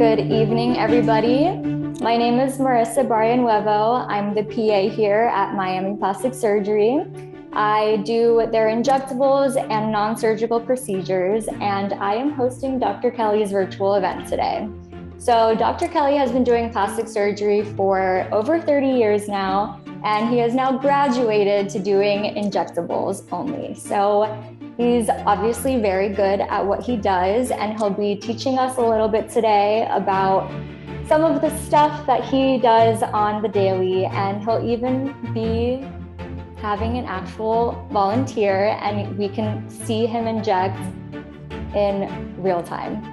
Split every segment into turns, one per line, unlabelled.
Good evening, everybody. My name is Marissa Barrianuevo. I'm the PA here at Miami Plastic Surgery. I do their injectables and non-surgical procedures, and I am hosting Dr. Kelly's virtual event today. So Dr. Kelly has been doing plastic surgery for over 30 years now, and he has now graduated to doing injectables only. So he's obviously very good at what he does, and he'll be teaching us a little bit today about some of the stuff that he does on the daily, and he'll even be having an actual volunteer, and we can see him inject in real time.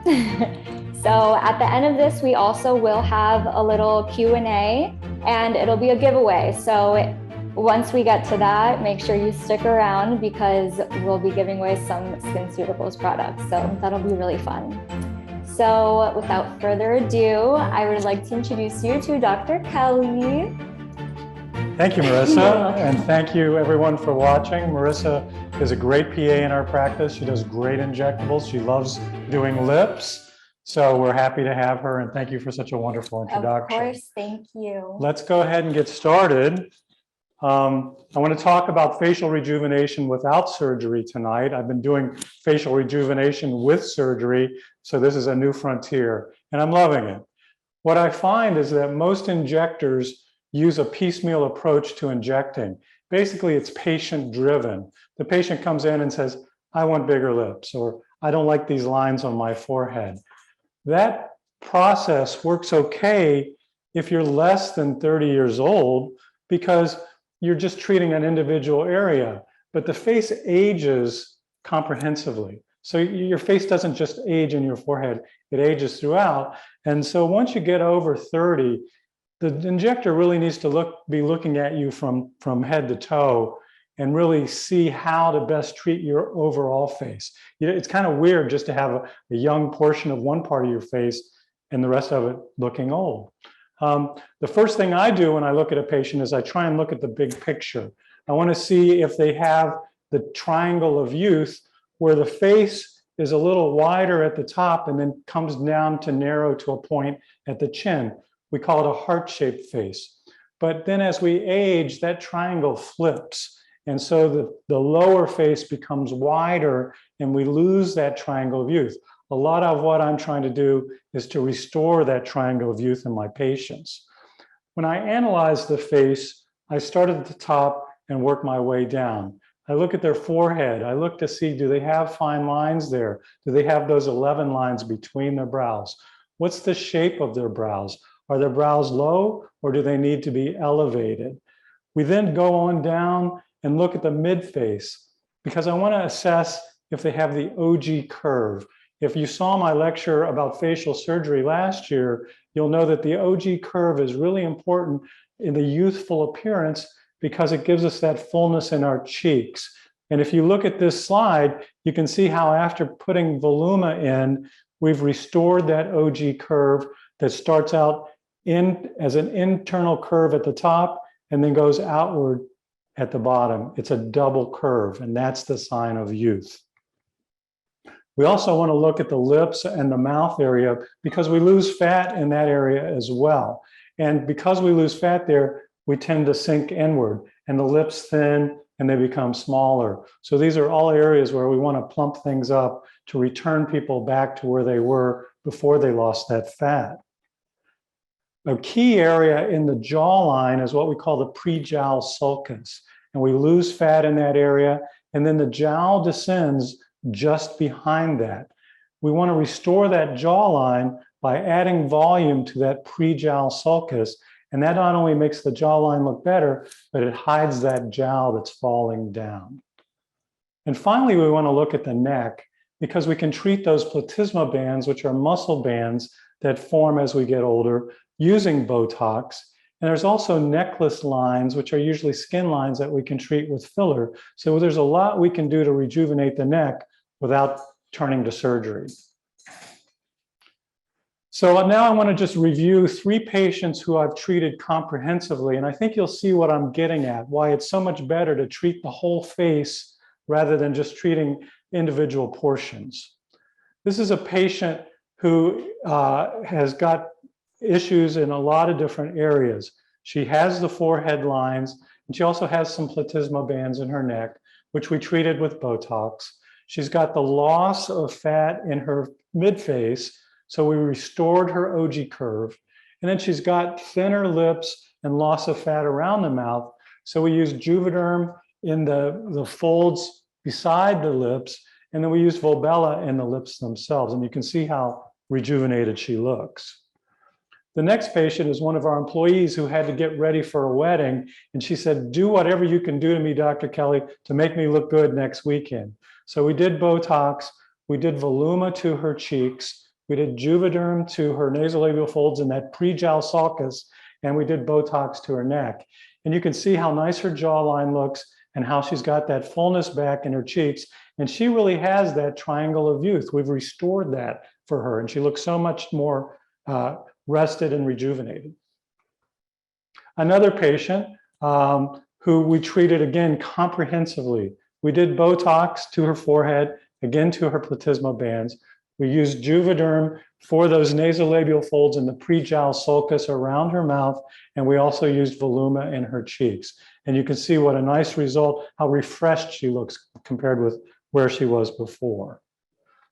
So at the end of this, we also will have a little Q&A, and it'll be a giveaway. So once we get to that, make sure you stick around because we'll be giving away some SkinCeuticals products. So that'll be really fun. So without further ado, I would like to introduce you to Dr. Kelly.
Thank you, Marissa, and thank you everyone for watching. Marissa is a great PA in our practice. She does great injectables. She loves doing lips. So we're happy to have her, and thank you for such a wonderful introduction.
Of course, thank you.
Let's go ahead and get started. I want to talk about facial rejuvenation without surgery tonight. I've been doing facial rejuvenation with surgery, so this is a new frontier, and I'm loving it. What I find is that most injectors use a piecemeal approach to injecting. Basically, it's patient-driven. The patient comes in and says, I want bigger lips, or I don't like these lines on my forehead. That process works okay if you're less than 30 years old because you're just treating an individual area, but the face ages comprehensively. So your face doesn't just age in your forehead, it ages throughout. And so once you get over 30, the injector really needs to be looking at you from head to toe and really see how to best treat your overall face. It's kind of weird just to have a young portion of one part of your face and the rest of it looking old. The first thing I do when I look at a patient is I try and look at the big picture. I want to see if they have the triangle of youth where the face is a little wider at the top and then comes down to narrow to a point at the chin. We call it a heart-shaped face. But then as we age, that triangle flips. And so the lower face becomes wider and we lose that triangle of youth. A lot of what I'm trying to do is to restore that triangle of youth in my patients. When I analyze the face, I start at the top and work my way down. I look at their forehead. I look to see, do they have fine lines there? Do they have those 11 lines between their brows? What's the shape of their brows? Are their brows low or do they need to be elevated? We then go on down and look at the mid-face because I want to assess if they have the OG curve. If you saw my lecture about facial surgery last year, you'll know that the OG curve is really important in the youthful appearance because it gives us that fullness in our cheeks. And if you look at this slide, you can see how after putting Voluma in, we've restored that OG curve that starts out as an internal curve at the top and then goes outward at the bottom. It's a double curve, and that's the sign of youth. We also want to look at the lips and the mouth area because we lose fat in that area as well. And because we lose fat there, we tend to sink inward and the lips thin and they become smaller. So these are all areas where we want to plump things up to return people back to where they were before they lost that fat. A key area in the jawline is what we call the pre-jowl sulcus. And we lose fat in that area, and then the jowl descends just behind that. We want to restore that jawline by adding volume to that pre-jowl sulcus, and that not only makes the jawline look better, but it hides that jowl that's falling down. And finally, we want to look at the neck because we can treat those platysma bands, which are muscle bands that form as we get older, using Botox. And there's also necklace lines, which are usually skin lines that we can treat with filler. So there's a lot we can do to rejuvenate the neck without turning to surgery. So now I want to just review 3 patients who I've treated comprehensively. And I think you'll see what I'm getting at, why it's so much better to treat the whole face rather than just treating individual portions. This is a patient who has got issues in a lot of different areas. She has the forehead lines, and she also has some platysma bands in her neck, which we treated with Botox. She's got the loss of fat in her midface, so we restored her OG curve. And then she's got thinner lips and loss of fat around the mouth, so we used Juvederm in the folds beside the lips, and then we used Volbella in the lips themselves, and you can see how rejuvenated she looks. The next patient is one of our employees who had to get ready for a wedding, and she said, "Do whatever you can do to me, Dr. Kelly, to make me look good next weekend." So we did Botox, we did Voluma to her cheeks, we did Juvederm to her nasolabial folds and that pre-jowl sulcus, and we did Botox to her neck. And you can see how nice her jawline looks and how she's got that fullness back in her cheeks. And she really has that triangle of youth. We've restored that for her, and she looks so much more rested and rejuvenated. Another patient who we treated again comprehensively. We did Botox to her forehead, again to her platysma bands. We used Juvederm for those nasolabial folds and the pre-jowl sulcus around her mouth, and we also used Voluma in her cheeks. And you can see what a nice result, how refreshed she looks compared with where she was before.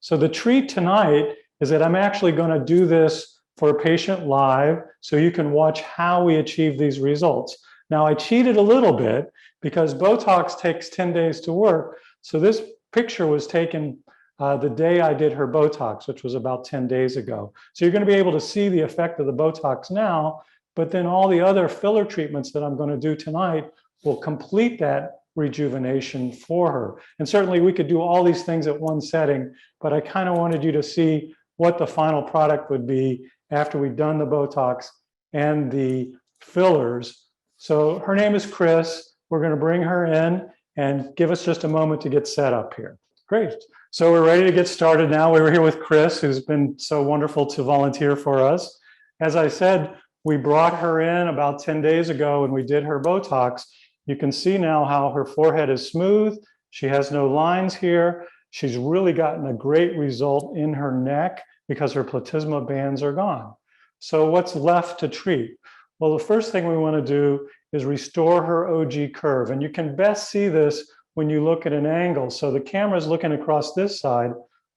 So the treat tonight is that I'm actually going to do this for a patient live, so you can watch how we achieve these results. Now, I cheated a little bit because Botox takes 10 days to work. So this picture was taken the day I did her Botox, which was about 10 days ago. So you're going to be able to see the effect of the Botox now, but then all the other filler treatments that I'm going to do tonight will complete that rejuvenation for her. And certainly we could do all these things at one setting, but I kind of wanted you to see what the final product would be after we've done the Botox and the fillers. So her name is Cris. We're going to bring her in and give us just a moment to get set up here. Great. So we're ready to get started now. We were here with Cris, who's been so wonderful to volunteer for us. As I said, we brought her in about 10 days ago and we did her Botox. You can see now how her forehead is smooth. She has no lines here. She's really gotten a great result in her neck because her platysma bands are gone. So what's left to treat? Well, the first thing we want to do is restore her OG curve. And you can best see this when you look at an angle. So the camera's looking across this side.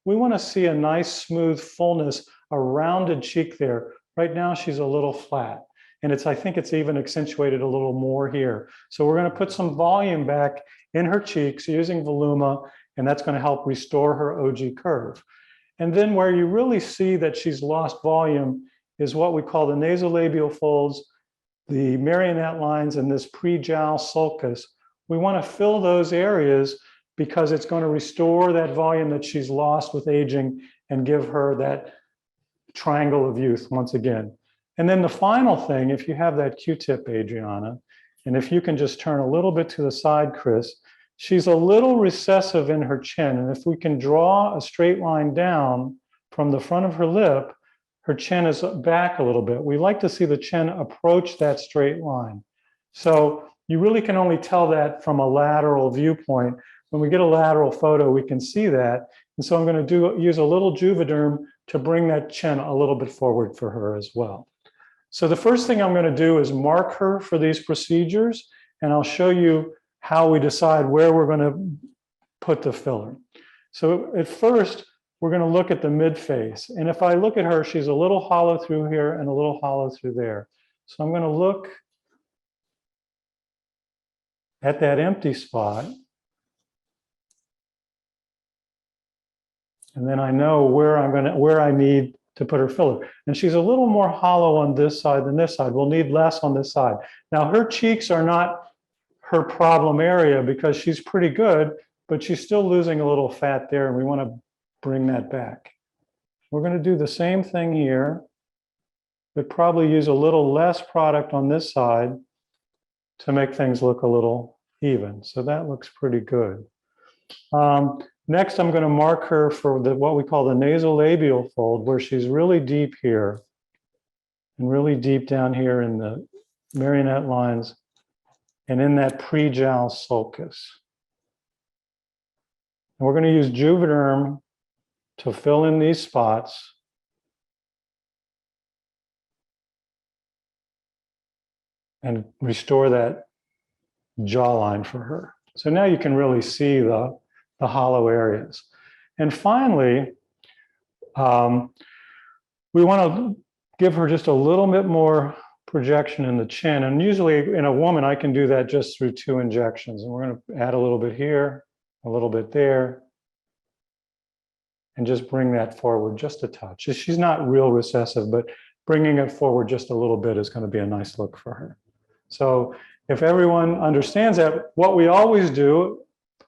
We want to see a nice, smooth fullness, a rounded cheek there. Right now, she's a little flat. And I think it's even accentuated a little more here. So we're going to put some volume back in her cheeks using Voluma, and that's going to help restore her OG curve. And then where you really see that she's lost volume is what we call the nasolabial folds, the marionette lines, and this pre-jowl sulcus. We want to fill those areas because it's going to restore that volume that she's lost with aging and give her that triangle of youth once again. And then the final thing, if you have that Q-tip, Adriana, and if you can just turn a little bit to the side, Cris, she's a little recessive in her chin. And if we can draw a straight line down from the front of her lip, her chin is back a little bit. We like to see the chin approach that straight line. So you really can only tell that from a lateral viewpoint. When we get a lateral photo, we can see that. And so I'm going to use a little Juvederm to bring that chin a little bit forward for her as well. So the first thing I'm going to do is mark her for these procedures, and I'll show you how we decide where we're going to put the filler. So at first, we're going to look at the mid-face. And if I look at her, she's a little hollow through here and a little hollow through there. So I'm going to look at that empty spot. And then I know where I need to put her filler. And she's a little more hollow on this side than this side. We'll need less on this side. Now her cheeks are not her problem area because she's pretty good, but she's still losing a little fat there, and we want to bring that back. We're going to do the same thing here, but probably use a little less product on this side to make things look a little even. So that looks pretty good. Next, I'm going to mark her for what we call the nasolabial fold, where she's really deep here and really deep down here in the marionette lines and in that pre-jowl sulcus. And we're going to use Juvederm to fill in these spots. and restore that jawline for her. So now you can really see the hollow areas. And finally, we want to give her just a little bit more projection in the chin. And usually in a woman, I can do that just through 2 injections. And we're going to add a little bit here, a little bit there, and just bring that forward just a touch. She's not real recessive, but bringing it forward just a little bit is going to be a nice look for her. So if everyone understands that, what we always do,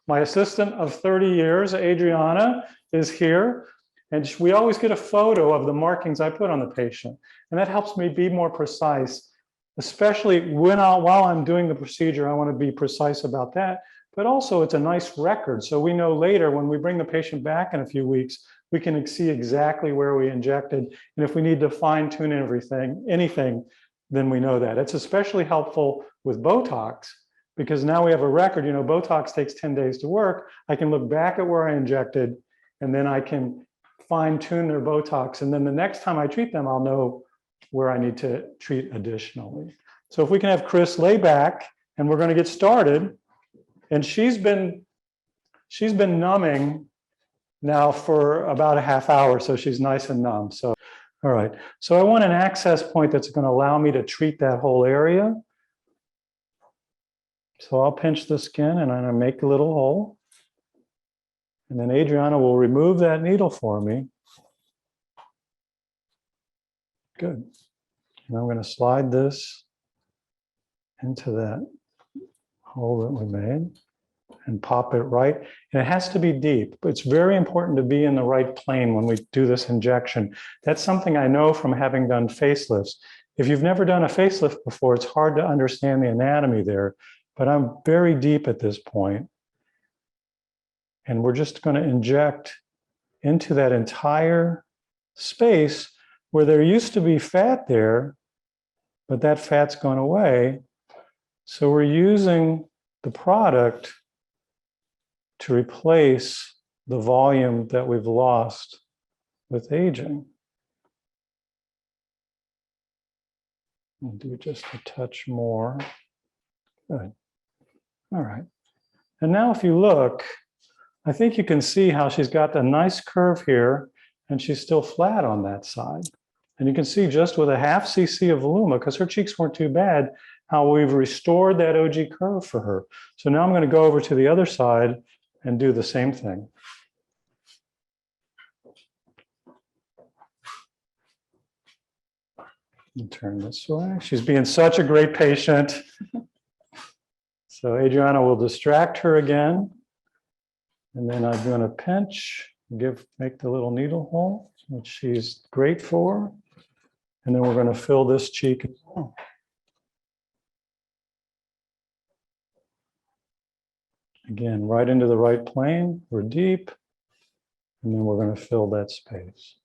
my assistant of 30 years, Adriana, is here, and we always get a photo of the markings I put on the patient. And that helps me be more precise, especially while I'm doing the procedure. I want to be precise about that. But also it's a nice record. So we know later when we bring the patient back in a few weeks, we can see exactly where we injected. And if we need to fine tune anything, then we know that. It's especially helpful with Botox because now we have a record. You know, Botox takes 10 days to work. I can look back at where I injected and then I can fine tune their Botox. And then the next time I treat them, I'll know where I need to treat additionally. So if we can have Cris lay back and we're going to get started. And she's been numbing now for about a half hour, so she's nice and numb. So, all right. So I want an access point that's going to allow me to treat that whole area. So I'll pinch the skin and I'm going to make a little hole. And then Adriana will remove that needle for me. Good. And I'm going to slide this into that hole that we made and pop it right. And it has to be deep. It's very important to be in the right plane when we do this injection. That's something I know from having done facelifts. If you've never done a facelift before, it's hard to understand the anatomy there, but I'm very deep at this point. And we're just going to inject into that entire space where there used to be fat there, but that fat's gone away. So we're using the product to replace the volume that we've lost with aging. We'll do just a touch more. Good. All right. And now if you look, I think you can see how she's got a nice curve here and she's still flat on that side. And you can see just with a half cc of Voluma, because her cheeks weren't too bad, how we've restored that OG curve for her. So now I'm going to go over to the other side and do the same thing. And turn this way. She's being such a great patient. So Adriana will distract her again. And then I'm going to pinch, make the little needle hole, which she's great for. And then we're going to fill this cheek as well. Again, right into the right plane. We're deep. And then we're going to fill that space.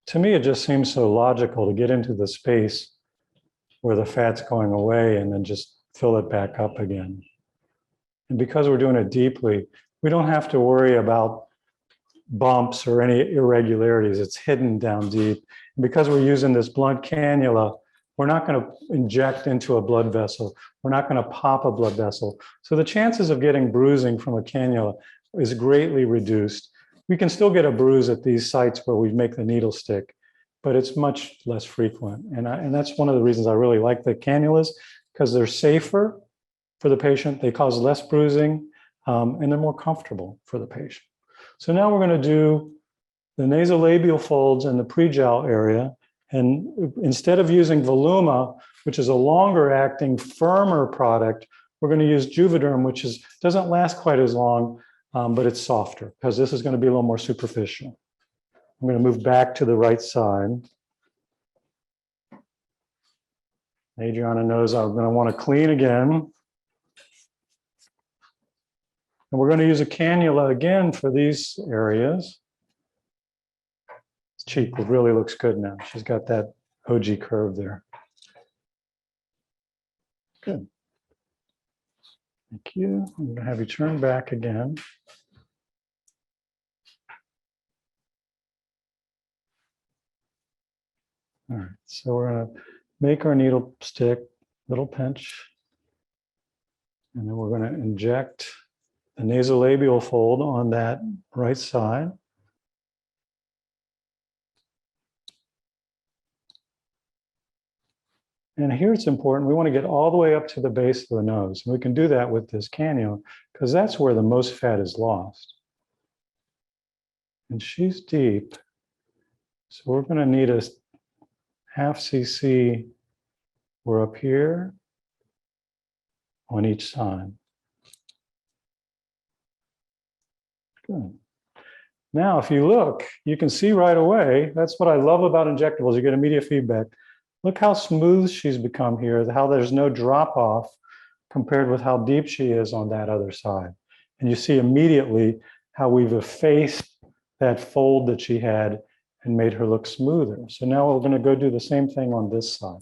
To me, it just seems so logical to get into the space where the fat's going away and then just fill it back up again. And because we're doing it deeply, we don't have to worry about bumps or any irregularities. It's hidden down deep. And because we're using this blunt cannula, we're not going to inject into a blood vessel. We're not going to pop a blood vessel. So the chances of getting bruising from a cannula is greatly reduced. We can still get a bruise at these sites where we make the needle stick, but it's much less frequent. And that's one of the reasons I really like the cannulas, because they're safer for the patient, they cause less bruising, and they're more comfortable for the patient. So now we're going to do the nasolabial folds and the pre-jowl area. And instead of using Voluma, which is a longer acting, firmer product, we're going to use Juvederm, which doesn't last quite as long, but it's softer because this is going to be a little more superficial. I'm going to move back to the right side. Adriana knows I'm going to want to clean again. And we're going to use a cannula again for these areas. Cheek really looks good now. She's got that OG curve there. Good. Thank you. I'm going to have you turn back again. All right, so we're going to make our needle stick, little pinch, and then we're going to inject the nasolabial fold on that right side. And here it's important, we want to get all the way up to the base of the nose. And we can do that with this cannula because that's where the most fat is lost. And she's deep. So we're going to need a half cc. We're up here on each side. Good. Now, if you look, you can see right away, that's what I love about injectables, you get immediate feedback. Look how smooth she's become here, how there's no drop off compared with how deep she is on that other side. And you see immediately how we've effaced that fold that she had and made her look smoother. So now we're going to go do the same thing on this side.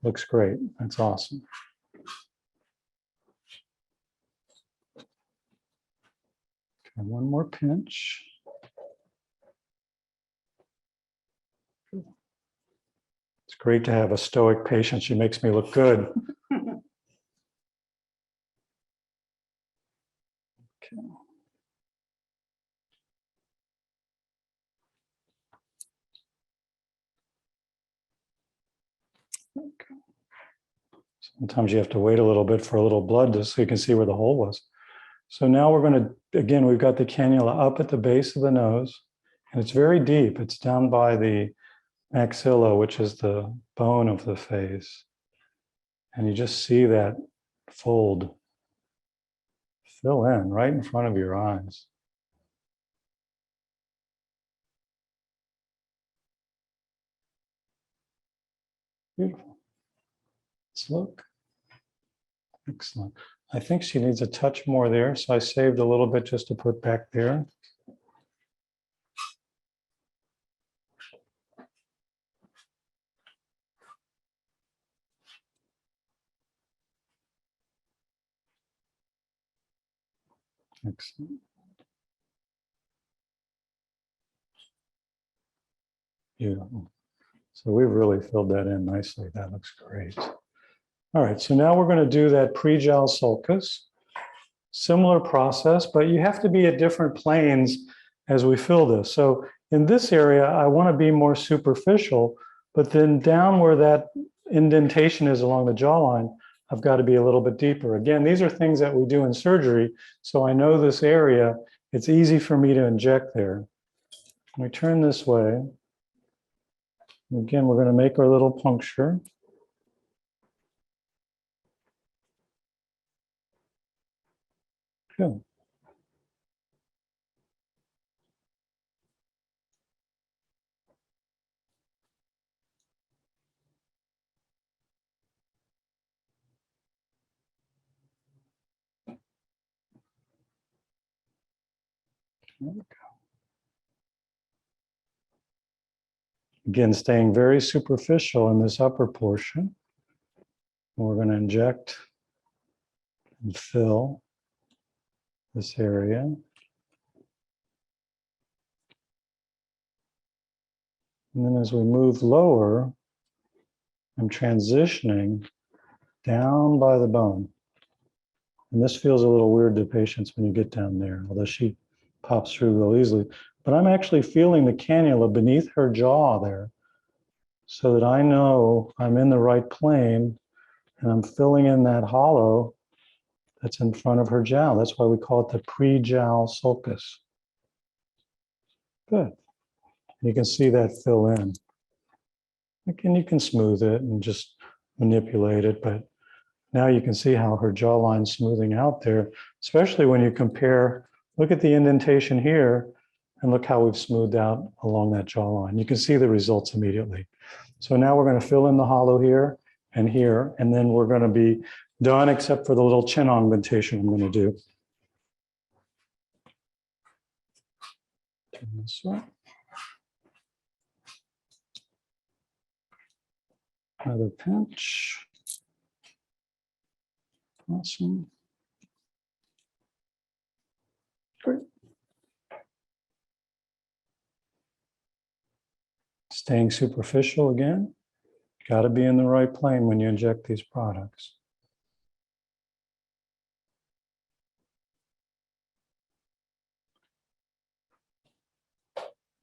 Looks great. That's awesome. Okay, one more pinch. It's great to have a stoic patient. She makes me look good. Okay. Okay. Sometimes you have to wait a little bit for a little blood just so you can see where the hole was. So now we're going to, again, we've got the cannula up at the base of the nose, and it's very deep. It's down by the maxilla, which is the bone of the face. And you just see that fold fill in right in front of your eyes. Beautiful. Let's look. Excellent. I think she needs a touch more there, so I saved a little bit just to put back there. Excellent. Beautiful. So we've really filled that in nicely. That looks great. All right, so now we're going to do that pre-gel sulcus. Similar process, but you have to be at different planes as we fill this. So in this area, I want to be more superficial, but then down where that indentation is along the jawline, I've got to be a little bit deeper. Again, these are things that we do in surgery, so I know this area. It's easy for me to inject there. We turn this way. Again, we're going to make our little puncture. Good. There we go. Again, staying very superficial in this upper portion. We're going to inject and fill this area. And then as we move lower, I'm transitioning down by the bone. And this feels a little weird to patients when you get down there, although she pops through real easily. But I'm actually feeling the cannula beneath her jaw there so that I know I'm in the right plane and I'm filling in that hollow that's in front of her jowl. That's why we call it the pre-jowl sulcus. Good. You can see that fill in. Again, you can smooth it and just manipulate it, but now you can see how her jawline's smoothing out there, especially when you compare, look at the indentation here, and look how we've smoothed out along that jawline. You can see the results immediately. So now we're going to fill in the hollow here, and then we're going to be done except for the little chin augmentation I'm going to do. Turn this way. Another pinch. Awesome. Great. Staying superficial again. Got to be in the right plane when you inject these products.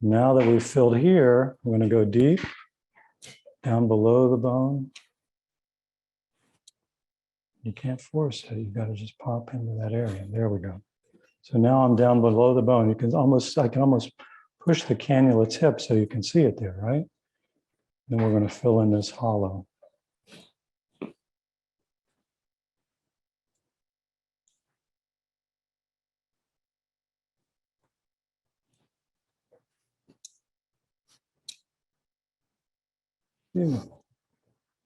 Now that we've filled here, we're going to go deep, down below the bone. You can't force it. You've got to just pop into that area. There we go. So now I'm down below the bone. I can almost push the cannula tip so you can see it there, right? Then we're going to fill in this hollow. Yeah.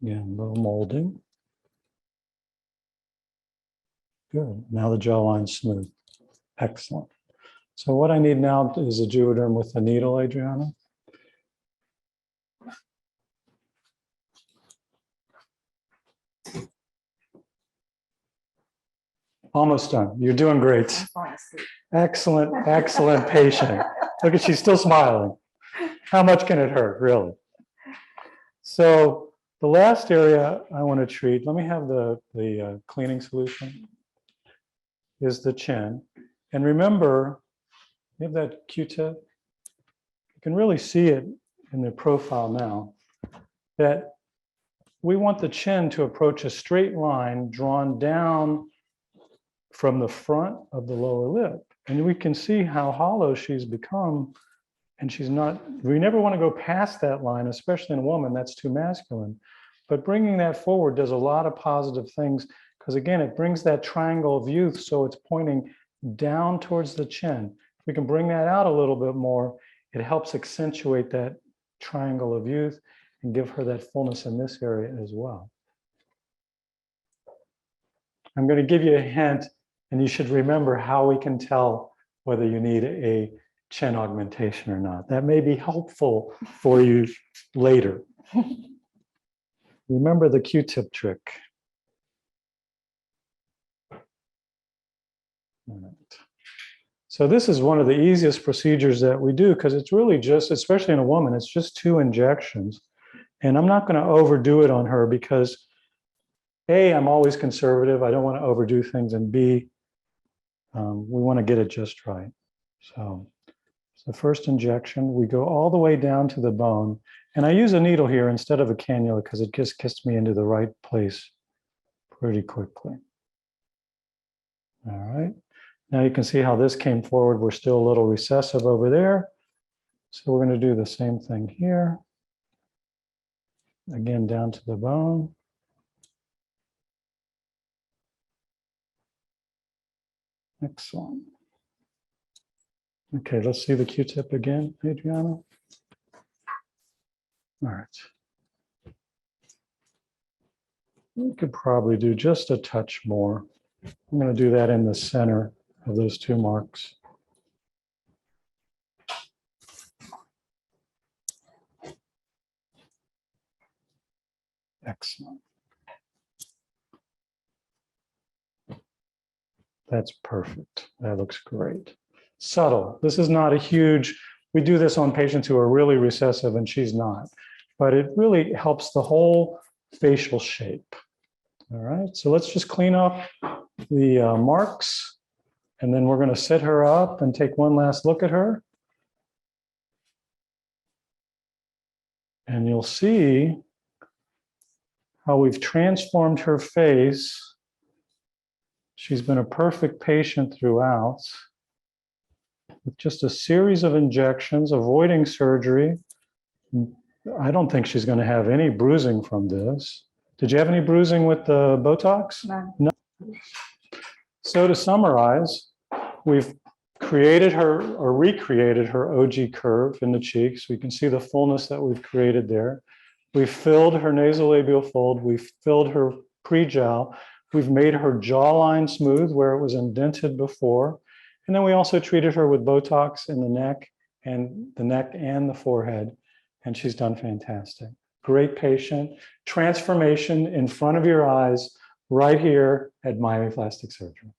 Again, a little molding. Good. Now the jawline's smooth. Excellent. So what I need now is a Juvederm with a needle, Adriana. Almost done. You're doing great. Excellent, excellent patient. Look at, she's still smiling. How much can it hurt, really? So the last area I want to treat, let me have the cleaning solution, is the chin. And remember, you have that Q-tip. You can really see it in the profile now, that we want the chin to approach a straight line drawn down from the front of the lower lip. And we can see how hollow she's become. And she's not, we never want to go past that line, especially in a woman, that's too masculine. But bringing that forward does a lot of positive things, because again, it brings that triangle of youth, so it's pointing down towards the chin. If we can bring that out a little bit more, it helps accentuate that triangle of youth and give her that fullness in this area as well. I'm going to give you a hint, and you should remember how we can tell whether you need a chin augmentation or not. That may be helpful for you later. Remember the Q-tip trick. All right. So this is one of the easiest procedures that we do, because it's really just, especially in a woman, it's just 2 injections. And I'm not going to overdo it on her because A, I'm always conservative. I don't want to overdo things. And B, we want to get it just right. So it's the first injection. We go all the way down to the bone. And I use a needle here instead of a cannula because it just gets me into the right place pretty quickly. All right. Now you can see how this came forward. We're still a little recessive over there. So we're going to do the same thing here. Again, down to the bone. Excellent. Okay, let's see the Q-tip again, Adriana. All right. We could probably do just a touch more. I'm going to do that in the center of those 2 marks. Excellent. That's perfect. That looks great. Subtle. This is not a huge, we do this on patients who are really recessive and she's not, but it really helps the whole facial shape. All right, so let's just clean up the marks, and then we're going to sit her up and take one last look at her. And you'll see how we've transformed her face. She's been a perfect patient throughout, with just a series of injections, avoiding surgery. I don't think she's going to have any bruising from this. Did you have any bruising with the Botox? No. So to summarize, we've created her or recreated her OG curve in the cheeks. We can see the fullness that we've created there. We've filled her nasolabial fold. We've filled her pre-jowl. We've made her jawline smooth where it was indented before. And then we also treated her with Botox in the neck and the forehead. And she's done fantastic. Great patient. Transformation in front of your eyes right here at Miami Plastic Surgery.